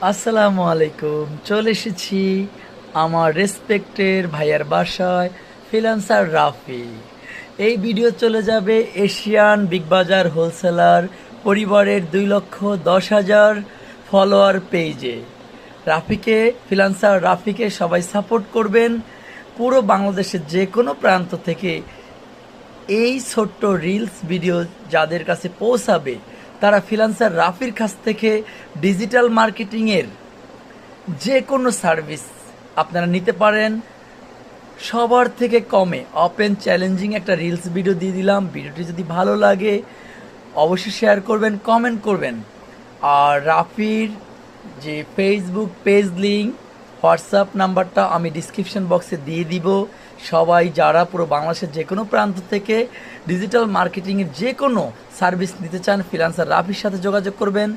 আসসালামু আলাইকুম। চলে এসেছি আমার রেসপেক্টের ভাইয়ার বাসায়, ফ্রিল্যান্সার রাফি। এই ভিডিও চলে যাবে এশিয়ান বিগ বাজার হোলসেলার পরিবারের 2,10,000 ফলোয়ার পেজে। রাফিকে, ফ্রিল্যান্সার রাফিকে সবাই সাপোর্ট করবেন। পুরো বাংলাদেশের যে কোনো প্রান্ত থেকে এই ছোট্ট রিলস ভিডিও যাদের কাছে পৌঁছাবে, তারা ফ্রিল্যান্সার রাফির কাছ থেকে ডিজিটাল মার্কেটিংয়ের যে কোনো সার্ভিস আপনারা নিতে পারেন সবার থেকে কমে। ওপেন চ্যালেঞ্জিং একটা রিলস ভিডিও দিয়ে দিলাম। ভিডিওটি যদি ভালো লাগে অবশ্যই শেয়ার করবেন, কমেন্ট করবেন। আর রাফির যে ফেসবুক পেজ লিঙ্ক, হোয়াটসঅ্যাপ নাম্বারটা আমি ডিসক্রিপশন বক্সে দিয়ে দিব। সবাই যারা পুরো বাংলাদেশের যে কোনো প্রান্ত থেকে ডিজিটাল মার্কেটিংয়ের যে কোনো সার্ভিস নিতে চান, ফ্রিল্যান্সার রাফির সাথে যোগাযোগ করবেন।